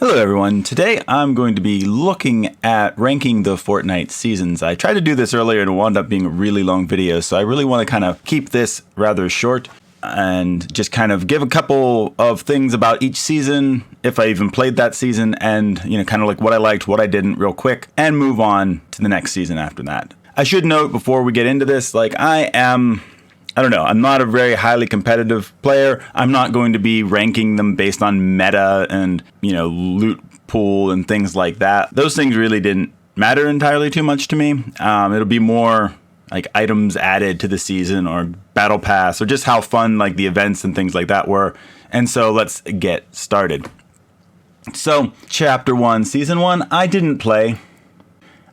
Hello everyone, today I'm going to be looking at ranking the Fortnite seasons. I tried to do this earlier and it wound up being a really long video, so I really want to kind of keep this rather short and just kind of give a couple of things about each season, if I even played that season, and kind of like what I liked, what I didn't real quick, and move on to the next season after that. I should note before we get into this, I don't know, I'm not a very highly competitive player. I'm not going to be ranking them based on meta and, loot pool and things like that. Those things really didn't matter entirely too much to me. It'll be more like items added to the season or battle pass or just how fun like the events and things like that were. And so let's get started. So chapter 1, season 1, I didn't play.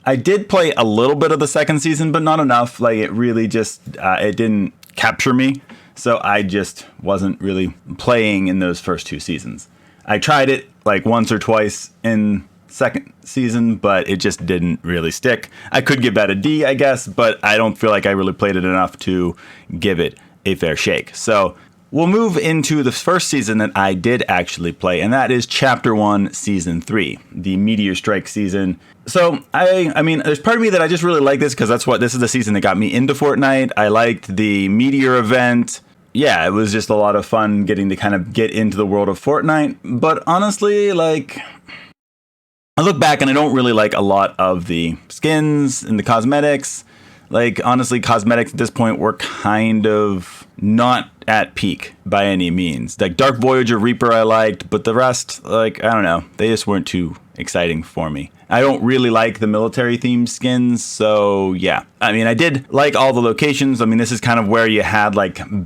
I did play a little bit of the second season, but not enough. Like it really just, it didn't capture me. So I just wasn't really playing in those first two seasons. I tried it like once or twice in second season, but it just didn't really stick. I could give that a D, I guess, but I don't feel like I really played it enough to give it a fair shake. So we'll move into the first season that I did actually play, and that is Chapter 1, Season 3, the Meteor Strike season. So, I mean, there's part of me that I just really like this because this is the season that got me into Fortnite. I liked the Meteor event. Yeah, it was just a lot of fun getting to kind of get into the world of Fortnite. But honestly, I look back and I don't really like a lot of the skins and the cosmetics. Honestly, cosmetics at this point were kind of not at peak by any means. Like Dark Voyager Reaper I liked, but the rest, I don't know, they just weren't too exciting for me. I don't really like the military themed skins, so yeah. I mean, I did like all the locations. I mean, this is kind of where you had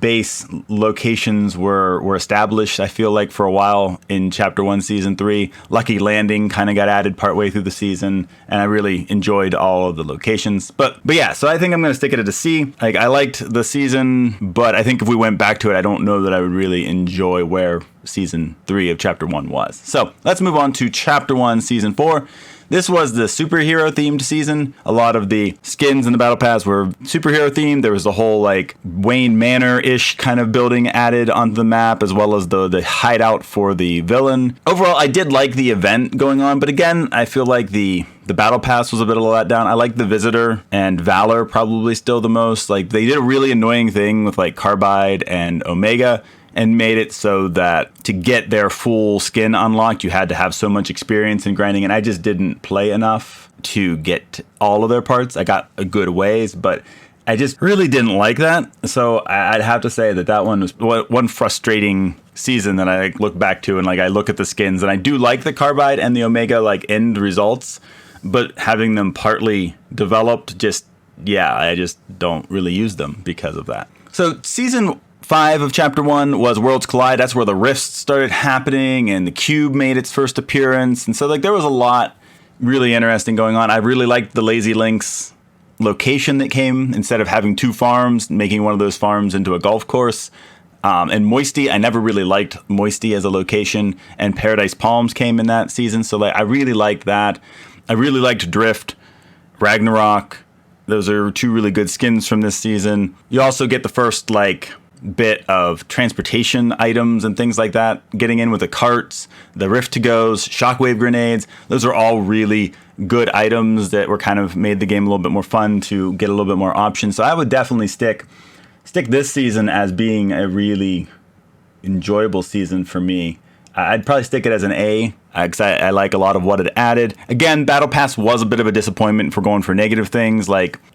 base locations were established, I feel like, for a while in Chapter 1, Season 3. Lucky Landing kind of got added partway through the season, and I really enjoyed all of the locations. But yeah, so I think I'm going to stick it at a C. I liked the season, but I think if we went back to it, I don't know that I would really enjoy where Season 3 of Chapter 1 was. So let's move on to Chapter 1, Season 4. This was the superhero-themed season. A lot of the skins in the Battle Pass were superhero-themed. There was the whole, Wayne Manor-ish kind of building added onto the map, as well as the hideout for the villain. Overall, I did like the event going on, but again, I feel like the Battle Pass was a bit of a letdown. I like the Visitor and Valor probably still the most. They did a really annoying thing with, Carbide and Omega, and made it so that to get their full skin unlocked, you had to have so much experience in grinding, and I just didn't play enough to get all of their parts. I got a good ways, but I just really didn't like that. So I'd have to say that one was one frustrating season that I look back to, and I look at the skins, and I do like the Carbide and the Omega end results, but having them partly developed, I just don't really use them because of that. So Season 5 of Chapter 1 was Worlds Collide. That's where the rifts started happening and the cube made its first appearance. And so there was a lot really interesting going on. I really liked the Lazy Links location that came, instead of having two farms, making one of those farms into a golf course. And Moisty, I never really liked Moisty as a location, and Paradise Palms came in that season. So I really liked that. I really liked Drift, Ragnarok. Those are two really good skins from this season. You also get the first bit of transportation items and things like that, getting in with the carts, the rift to goes, shockwave grenades. Those are all really good items that were kind of made the game a little bit more fun to get a little bit more options. So I would definitely stick this season as being a really enjoyable season for me. I'd probably stick it as an A, because I like a lot of what it added. Again, Battle Pass was a bit of a disappointment for going for negative things.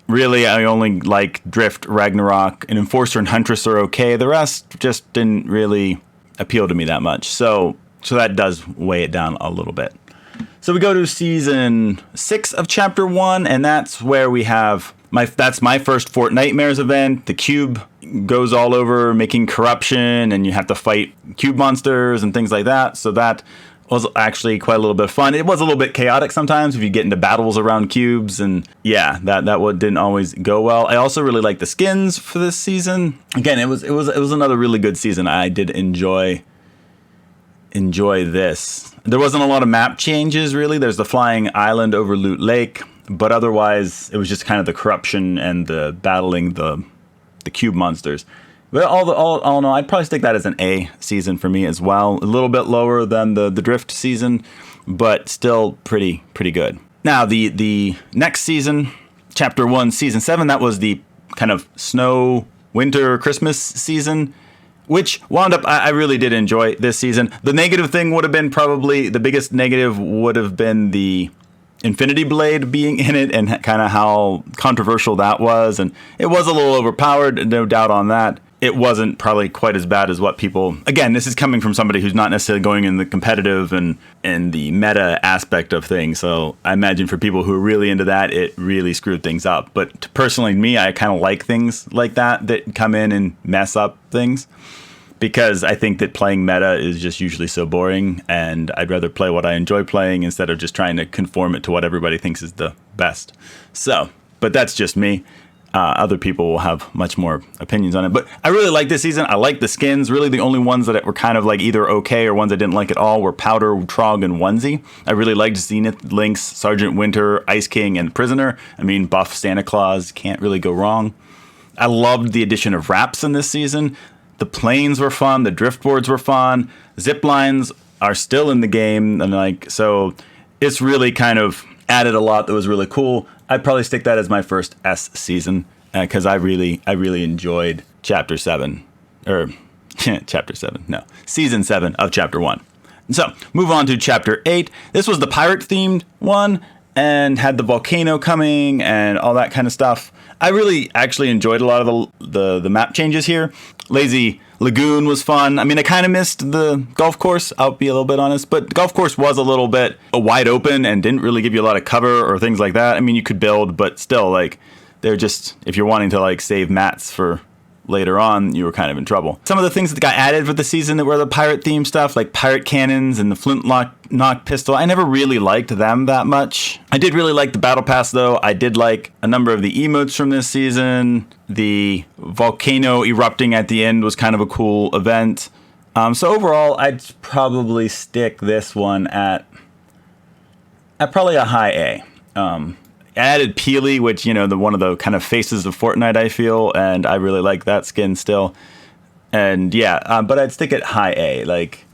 Really, I only like Drift, Ragnarok, and Enforcer and Huntress are okay. The rest just didn't really appeal to me that much. So that does weigh it down a little bit. So we go to Season 6 of Chapter 1, and that's where we have that's my first Fortnitemares event. The cube goes all over making corruption, and you have to fight cube monsters and things like that. So that was actually quite a little bit of fun. It was a little bit chaotic sometimes if you get into battles around cubes, and that didn't always go well. I also really like the skins for this season. Again, it was another really good season. I did enjoy this. There wasn't a lot of map changes really. There's the flying island over Loot Lake, but otherwise it was just kind of the corruption and the battling the cube monsters. But all in all, I'd probably stick that as an A season for me as well. A little bit lower than the Drift season. but still pretty good. Now, the next season, Chapter 1, Season 7, that was the kind of snow, winter, Christmas season, which wound up, I really did enjoy this season. The negative thing would have been probably, the biggest negative would have been the Infinity Blade being in it and kind of how controversial that was. And it was a little overpowered, no doubt on that. It wasn't probably quite as bad as what people... Again, this is coming from somebody who's not necessarily going in the competitive and the meta aspect of things. So I imagine for people who are really into that, it really screwed things up. But personally, me, I kind of like things like that come in and mess up things. Because I think that playing meta is just usually so boring, and I'd rather play what I enjoy playing instead of just trying to conform it to what everybody thinks is the best. So, but that's just me. Other people will have much more opinions on it. But I really like this season. I like the skins. Really, the only ones that were kind of like either okay or ones I didn't like at all were Powder, Trog, and Onesie. I really liked Zenith, Lynx, Sergeant Winter, Ice King, and Prisoner. I mean, buff Santa Claus. Can't really go wrong. I loved the addition of wraps in this season. The planes were fun. The driftboards were fun. Zip lines are still in the game. And so it's really kind of added a lot that was really cool. I'd probably stick that as my first S season because I really enjoyed Chapter 7 or Chapter 7. No, Season 7 of Chapter 1. So move on to Chapter 8. This was the pirate themed one and had the volcano coming and all that kind of stuff. I really actually enjoyed a lot of the map changes here. Lazy Lagoon was fun. I mean, I kind of missed the golf course, I'll be a little bit honest, but the golf course was a little bit wide open and didn't really give you a lot of cover or things like that. I mean, you could build, but still, like, they're just, if you're wanting to, like, save mats for later on, you were kind of in trouble. Some of the things that got added for the season that were the pirate theme stuff, like pirate cannons and the flintlock pistol, I never really liked them that much. I did really like the battle pass though. I did like a number of the emotes from this season. The volcano erupting at the end was kind of a cool event. So overall, I'd probably stick this one at probably a high A. Added Peely, which, you know, one of the kind of faces of Fortnite, I feel, and I really like that skin still. And yeah, but I'd stick it high A. Like,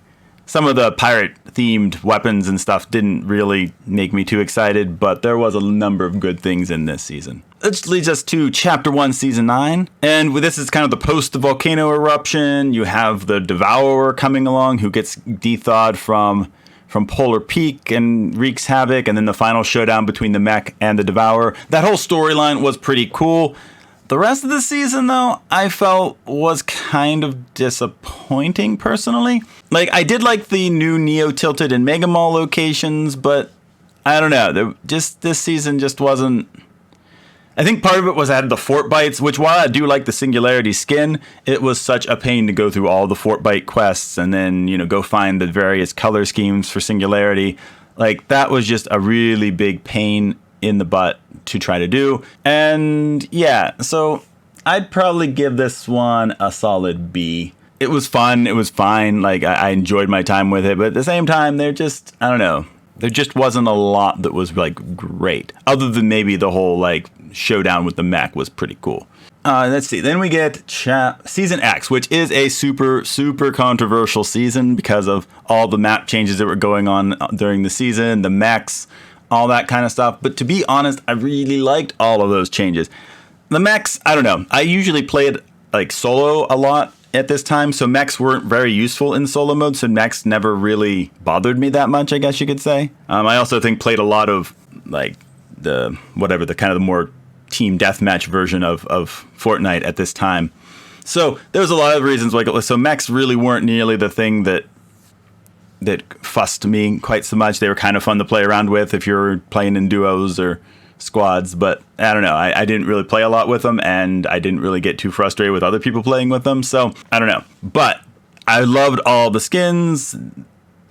some of the pirate-themed weapons and stuff didn't really make me too excited, but there was a number of good things in this season. Which leads us to Chapter 1, Season 9. And this is kind of the post-volcano eruption. You have the Devourer coming along, who gets dethawed from Polar Peak and wreaks havoc, and then the final showdown between the mech and the Devourer. That whole storyline was pretty cool. The rest of the season, though, I felt was kind of disappointing, personally. Like, I did like the new Neo Tilted and Mega Mall locations, but I don't know. This season just wasn't... I think part of it was I had the Fort Bites, which while I do like the Singularity skin, it was such a pain to go through all the Fort Bite quests and then, you know, go find the various color schemes for Singularity. Like, that was just a really big pain in the butt to try to do. And yeah, so I'd probably give this one a solid B. It was fun. It was fine. Like, I enjoyed my time with it. But at the same time, I don't know. There just wasn't a lot that was, like, great. Other than maybe the whole, like, showdown with the mech was pretty cool. Let's see. Then we get Season X, which is a super, super controversial season because of all the map changes that were going on during the season, the mechs, all that kind of stuff. But to be honest, I really liked all of those changes. The mechs, I don't know. I usually played, like, solo a lot at this time, so mechs weren't very useful in solo mode, so mechs never really bothered me that much, I guess you could say. I also think played a lot of, like, the kind of the more team deathmatch version of Fortnite at this time. So there was a lot of reasons, like, so mechs really weren't nearly the thing that fussed me quite so much. They were kind of fun to play around with if you're playing in duos or squads, but I don't know. I didn't really play a lot with them, and I didn't really get too frustrated with other people playing with them, so I don't know. But I loved all the skins.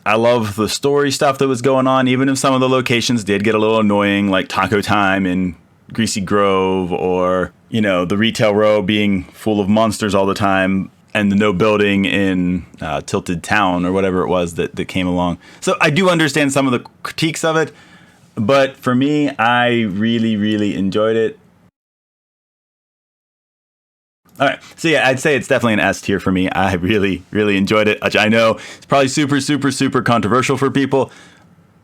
I love the story stuff that was going on, even if some of the locations did get a little annoying, like Taco Time in Greasy Grove, or, you know, the retail row being full of monsters all the time, and the no building in Tilted Town, or whatever it was that came along. So I do understand some of the critiques of it, but for me, I really, really enjoyed it. All right, so yeah, I'd say it's definitely an S tier for me. I really, really enjoyed it. I know it's probably super, super, super controversial for people,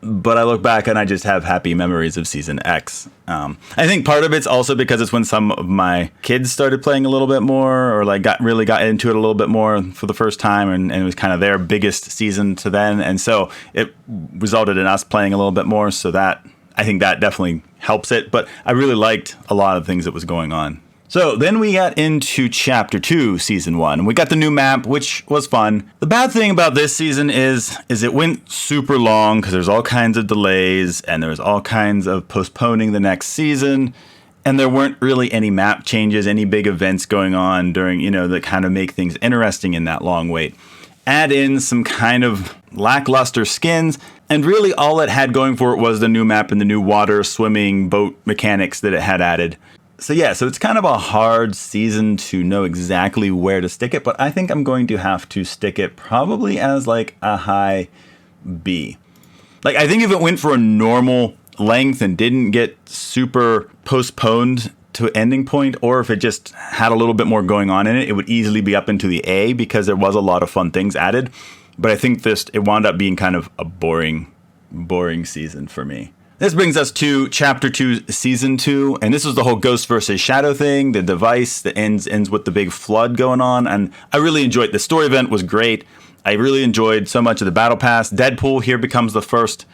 but I look back and I just have happy memories of Season X. I think part of it's also because it's when some of my kids started playing a little bit more, or like got into it a little bit more for the first time, and it was kind of their biggest season to then, and so it resulted in us playing a little bit more. So that, I think that definitely helps it. But I really liked a lot of things that was going on. So then we got into Chapter 2, Season 1. We got the new map, which was fun. The bad thing about this season is it went super long because there's all kinds of delays and there's all kinds of postponing the next season. And there weren't really any map changes, any big events going on during, that kind of make things interesting in that long wait. Add in some kind of lackluster skins, and really all it had going for it was the new map and the new water, swimming, boat mechanics that it had added. So it's kind of a hard season to know exactly where to stick it, but I think I'm going to have to stick it probably as like a high B. Like, I think if it went for a normal length and didn't get super postponed to ending point, or if it just had a little bit more going on in it, it would easily be up into the A because there was a lot of fun things added. But I think it wound up being kind of a boring season for me. This brings us to Chapter 2, Season 2, and this was the whole Ghost versus Shadow thing, the device that ends with the big flood going on, and I really enjoyed the story event. Was great. I really enjoyed so much of the Battle Pass. Deadpool here becomes the first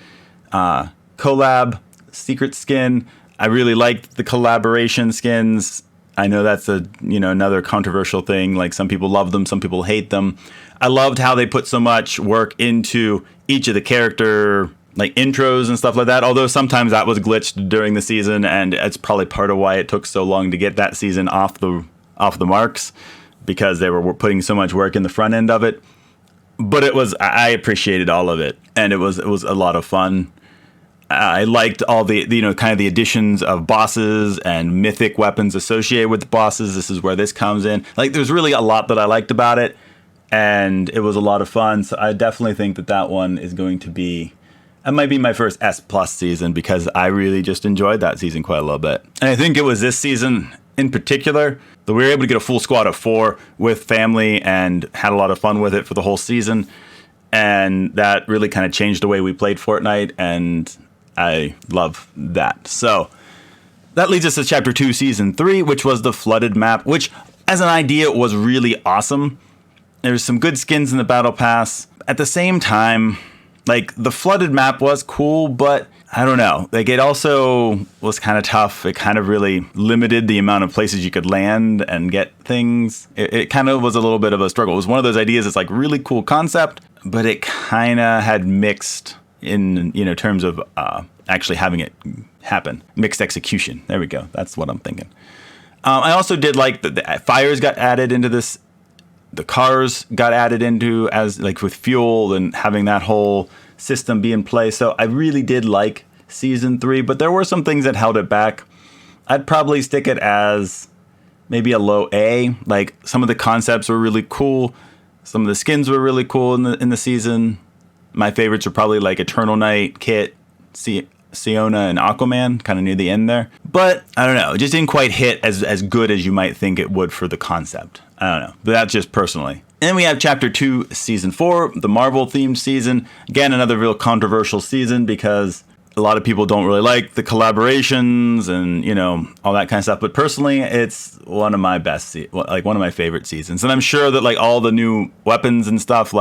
collab secret skin. I really liked the collaboration skins. I know that's another controversial thing. Like, some people love them, some people hate them. I loved how they put so much work into each of the character intros and stuff like that, although sometimes that was glitched during the season, and it's probably part of why it took so long to get that season off the marks, because they were putting so much work in the front end of it. But I appreciated all of it, and it was a lot of fun. I liked all the kind of the additions of bosses and mythic weapons associated with the bosses. This is where this comes in. There's really a lot that I liked about it, and it was a lot of fun. So I definitely think that one is going to be, it might be my first S+ season, because I really just enjoyed that season quite a little bit. And I think it was this season in particular that we were able to get a full squad of 4 with family and had a lot of fun with it for the whole season. And that really kind of changed the way we played Fortnite, and I love that. So that leads us to Chapter 2, Season 3, which was the flooded map, which as an idea was really awesome. There's some good skins in the Battle Pass. At the same time, the flooded map was cool, but I don't know. It also was kind of tough. It kind of really limited the amount of places you could land and get things. It kind of was a little bit of a struggle. It was one of those ideas that's really cool concept, but it kind of had mixed in, terms of actually having it happen. Mixed execution. There we go. That's what I'm thinking. I also did like the fires got added into this. The cars got added into as with fuel and having that whole system be in play. So I really did like Season 3, but there were some things that held it back. I'd probably stick it as maybe a low A. Some of the concepts were really cool. Some of the skins were really cool in the season. My favorites are probably Eternal Knight, Kit, Siona, and Aquaman, kind of near the end there. But I don't know, it just didn't quite hit as good as you might think it would for the concept. I don't know, but that's just personally. And then we have Chapter 2, Season 4, the Marvel-themed season. Again, another real controversial season because a lot of people don't really like the collaborations and, all that kind of stuff. But personally, it's one of my best, one of my favorite seasons. And I'm sure that all the new weapons and stuff,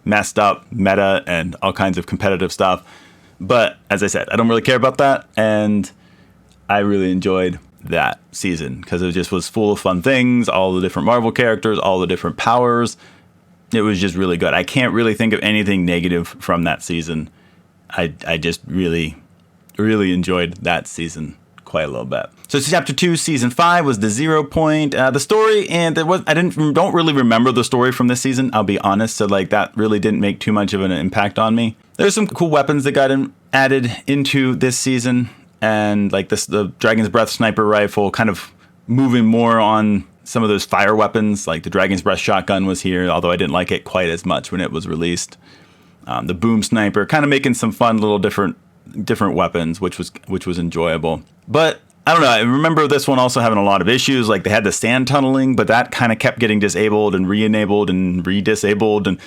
messed up meta and all kinds of competitive stuff. But as I said, I don't really care about that. And I really enjoyed that season because it just was full of fun things, all the different Marvel characters, all the different powers. It was just really good. I can't really think of anything negative from that season. I just really enjoyed that season quite a little bit. So Chapter 2, Season 5 was the 0 point. The story, and I don't really remember the story from this season, I'll be honest. So that really didn't make too much of an impact on me. There's some cool weapons that got added into this season. And the Dragon's Breath sniper rifle, kind of moving more on some of those fire weapons. The Dragon's Breath shotgun was here, although I didn't like it quite as much when it was released. The boom sniper, kind of making some fun little different weapons, which was enjoyable. But I don't know. I remember this one also having a lot of issues. They had the sand tunneling, but that kind of kept getting disabled and re-enabled and re-disabled and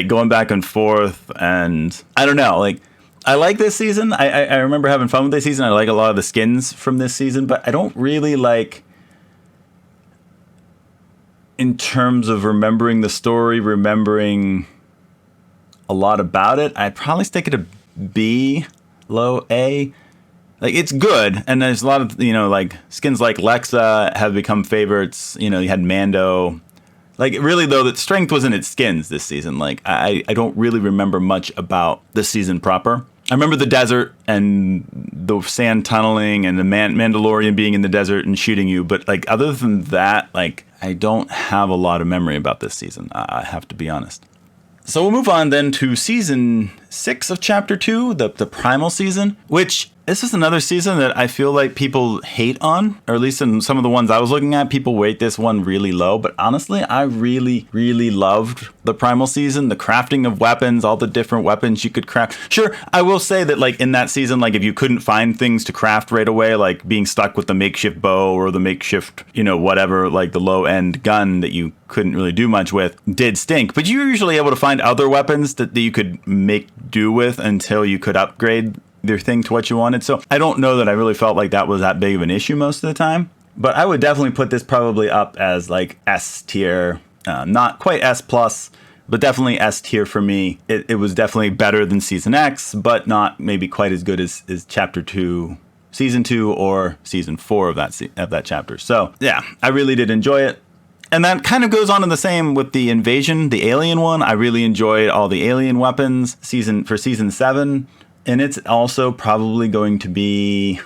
going back and forth. And I don't know. I like this season. I remember having fun with this season. I like a lot of the skins from this season, but I don't really like, in terms of remembering the story, remembering a lot about it, I'd probably stick it a B, low A. Like, it's good, and there's a lot of, like, skins like Lexa have become favorites. You had Mando. Like, really, though, the strength was in its skins this season. Like, I don't really remember much about the season proper. I remember the desert and the sand tunneling and the Mandalorian being in the desert and shooting you. But, like, other than that, like, I don't have a lot of memory about this season. I have to be honest. So we'll move on then to season 6 of chapter 2, the primal season, which this is another season that I feel like people hate on, or at least in some of the ones I was looking at, people rate this one really low. But honestly, I really, really loved the primal season, the crafting of weapons, all the different weapons you could craft. Sure, I will say that, like, in that season, like, if you couldn't find things to craft right away, like being stuck with the makeshift bow or the makeshift, whatever, like the low end gun that you couldn't really do much with, did stink. But you were usually able to find other weapons that you could make do with until you could upgrade their thing to what you wanted. So I don't know that I really felt like that was that big of an issue most of the time. But I would definitely put this probably up as like S tier, not quite S plus, but definitely S tier for me. It was definitely better than Season X, but not maybe quite as good as Chapter 2, Season 2, or Season 4 of that chapter. So yeah, I really did enjoy it. And that kind of goes on in the same with the invasion, the alien one. I really enjoyed all the alien weapons for Season 7. And it's also probably going to be,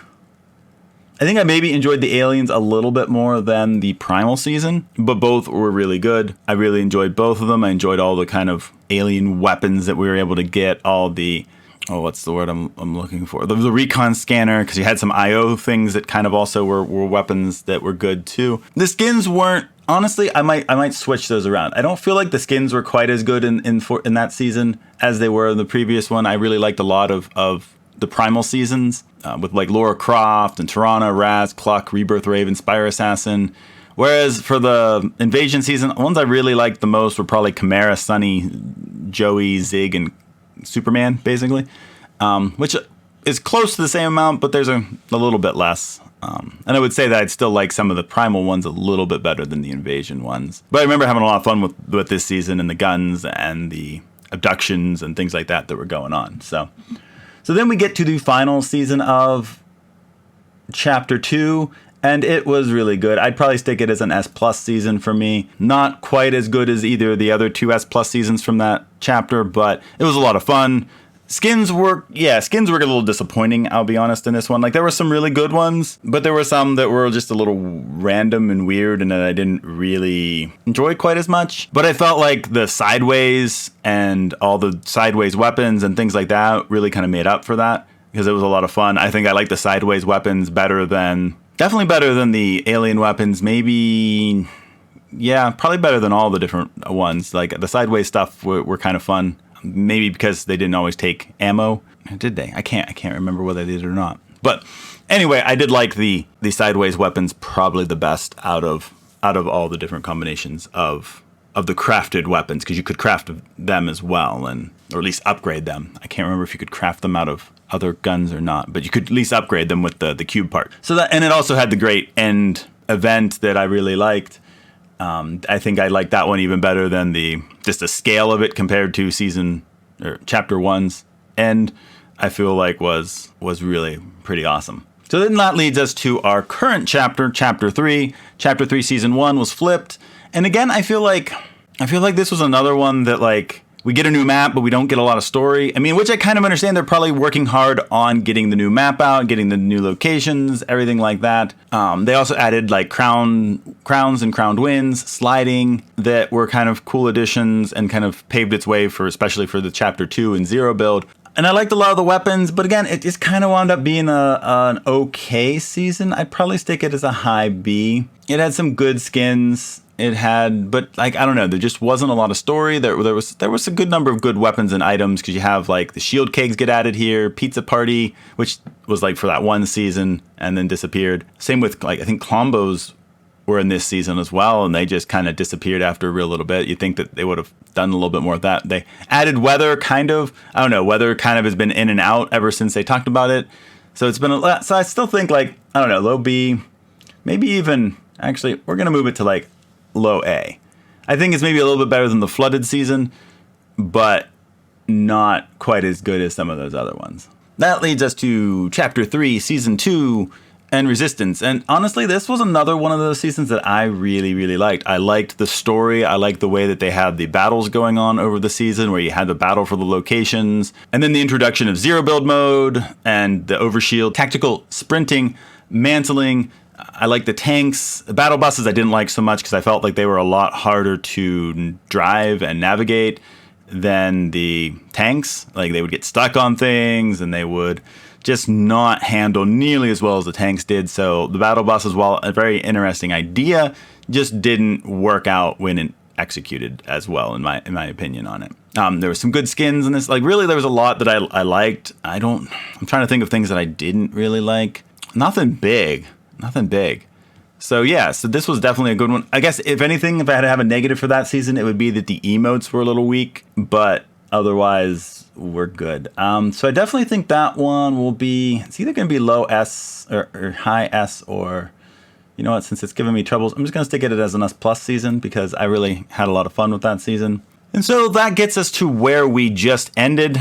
I think I maybe enjoyed the aliens a little bit more than the primal season, but both were really good. I really enjoyed both of them. I enjoyed all the kind of alien weapons that we were able to get, all the, what's the word I'm looking for? The recon scanner, because you had some IO things that kind of also were weapons that were good too. The skins weren't, honestly, I might switch those around. I don't feel like the skins were quite as good in that season as they were in the previous one. I really liked a lot of the primal seasons with like Lara Croft and Tirana, Raz, Cluck, Rebirth Raven, Spire Assassin. Whereas for the invasion season, the ones I really liked the most were probably Chimera, Sunny, Joey, Zig, and Superman, basically, which is close to the same amount, but there's a little bit less. And I would say that I'd still like some of the primal ones a little bit better than the invasion ones. But I remember having a lot of fun with this season and the guns and the abductions and things like that were going on. So then we get to the final season of Chapter 2, and it was really good. I'd probably stick it as an S plus season for me. Not quite as good as either of the other 2 S plus seasons from that chapter, but it was a lot of fun. Skins were a little disappointing, I'll be honest, in this one. Like, there were some really good ones, but there were some that were just a little random and weird and that I didn't really enjoy quite as much. But I felt like the sideways and all the sideways weapons and things like that really kind of made up for that, because it was a lot of fun. I think I like the sideways weapons definitely better than the alien weapons. Maybe, yeah, probably better than all the different ones. Like, the sideways stuff were kind of fun. Maybe because they didn't always take ammo. Did they? I can't remember whether they did or not. But anyway, I did like the sideways weapons probably the best out of all the different combinations of the crafted weapons, because you could craft them as well, or at least upgrade them. I can't remember if you could craft them out of other guns or not, but you could at least upgrade them with the cube part. And it also had the great end event that I really liked. I think I like that one even better than just the scale of it compared to Chapter 1's end. I feel like was really pretty awesome. So then that leads us to our current chapter, Chapter 3. Chapter 3, Season 1 was flipped. And again, I feel like this was another one that, like, we get a new map, but we don't get a lot of story. I mean, which I kind of understand. They're probably working hard on getting the new map out, getting the new locations, everything like that. They also added like crowns and crowned winds, sliding, that were kind of cool additions and kind of paved its way especially for the Chapter 2 and 0 build. And I liked a lot of the weapons, but again, it just kind of wound up being an okay season. I'd probably stick it as a high B. It had some good skins. But like, I don't know, there just wasn't a lot of story. There was a good number of good weapons and items, because you have like the shield kegs get added here, Pizza Party, which was like for that one season and then disappeared. Same with, like, I think Klombo's were in this season as well, and they just kind of disappeared after a real little bit. You'd think that they would have done a little bit more of that. They added weather, kind of. I don't know. Weather kind of has been in and out ever since they talked about it. So it's been a lot. So I still think, like, I don't know, low B, maybe even, actually, we're going to move it to like low A. I think it's maybe a little bit better than the flooded season, but not quite as good as some of those other ones. That leads us to Chapter 3, Season 2, and Resistance. And honestly, this was another one of those seasons that I really, really liked. I liked the story. I liked the way that they had the battles going on over the season, where you had the battle for the locations, and then the introduction of zero build mode and the overshield, tactical sprinting, mantling. I liked the tanks. The battle buses I didn't like so much because I felt like they were a lot harder to drive and navigate than the tanks. Like, they would get stuck on things and they would just not handle nearly as well as the tanks did. So the battle buses, while a very interesting idea, just didn't work out when it executed as well, in my opinion on it. There were some good skins in this. Like, really, there was a lot that I liked. I'm trying to think of things that I didn't really like. Nothing big. So yeah, so this was definitely a good one. I guess if anything, if I had to have a negative for that season, it would be that the emotes were a little weak, but otherwise we're good. So I definitely think that one will be, it's either going to be low S or high S, or, you know what, since it's giving me troubles, I'm just going to stick it as an S plus season because I really had a lot of fun with that season. And so that gets us to where we just ended,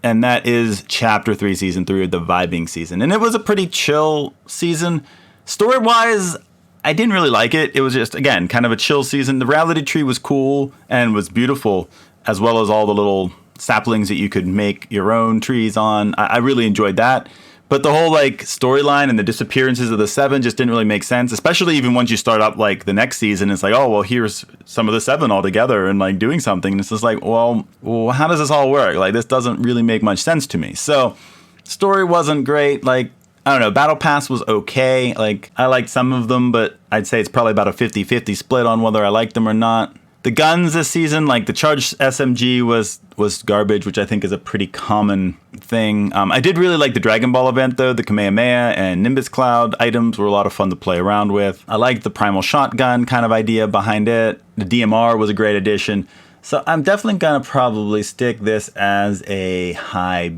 and that is Chapter 3, Season 3, of the Vibing season. And it was a pretty chill season. Story-wise, I didn't really like it. It was just, again, kind of a chill season. The reality tree was cool and was beautiful, as well as all the little saplings that you could make your own trees on. I really enjoyed that. But the whole, like, storyline and the disappearances of the 7 just didn't really make sense, especially even once you start up, like, the next season. It's like, oh, well, here's some of the 7 all together and, like, doing something. And it's just like, well, how does this all work? Like, this doesn't really make much sense to me. So, story wasn't great. Like, I don't know, Battle Pass was okay. Like, I liked some of them, but I'd say it's probably about a 50-50 split on whether I liked them or not. The guns this season, like the Charged SMG was garbage, which I think is a pretty common thing. I did really like the Dragon Ball event, though. The Kamehameha and Nimbus Cloud items were a lot of fun to play around with. I liked the Primal Shotgun kind of idea behind it. The DMR was a great addition. So I'm definitely going to probably stick this as a high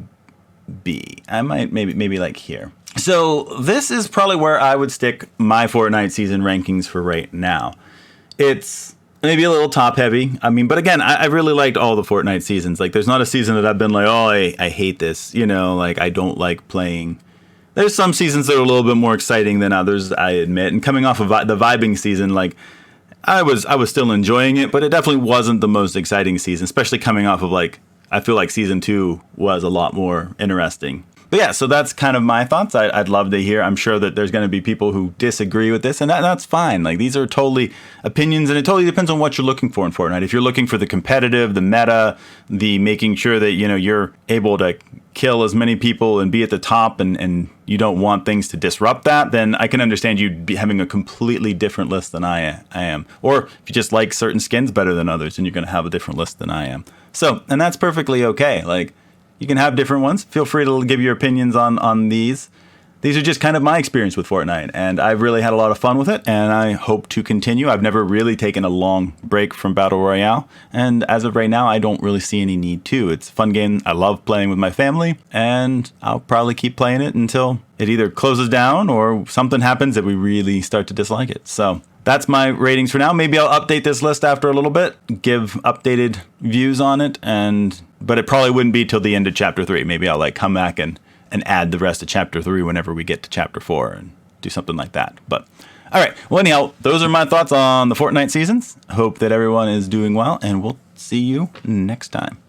B. I might maybe like here. So this is probably where I would stick my Fortnite season rankings for right now. It's maybe a little top heavy. I mean, but again, I really liked all the Fortnite seasons. Like, there's not a season that I've been like, oh, I hate this. You know, like, I don't like playing. There's some seasons that are a little bit more exciting than others, I admit. And coming off of the Vibing season, like, I was still enjoying it, but it definitely wasn't the most exciting season, especially coming off of, like, I feel like season 2 was a lot more interesting. But yeah, so that's kind of my thoughts. I'd love to hear. I'm sure that there's going to be people who disagree with this, and that's fine. Like, these are totally opinions, and it totally depends on what you're looking for in Fortnite. If you're looking for the competitive, the meta, the making sure that, you know, you're able to kill as many people and be at the top, and you don't want things to disrupt that, then I can understand you be having a completely different list than I am. Or if you just like certain skins better than others, then you're going to have a different list than I am. So, and that's perfectly okay. Like, you can have different ones. Feel free to give your opinions on these. These are just kind of my experience with Fortnite, and I've really had a lot of fun with it, and I hope to continue. I've never really taken a long break from Battle Royale, and as of right now, I don't really see any need to. It's a fun game. I love playing with my family, and I'll probably keep playing it until it either closes down or something happens that we really start to dislike it. So that's my ratings for now. Maybe I'll update this list after a little bit, give updated views on it, but it probably wouldn't be till the end of Chapter 3. Maybe I'll like come back and add the rest of Chapter 3 whenever we get to Chapter 4 and do something like that. But all right, well, anyhow, those are my thoughts on the Fortnite seasons. Hope that everyone is doing well, and we'll see you next time.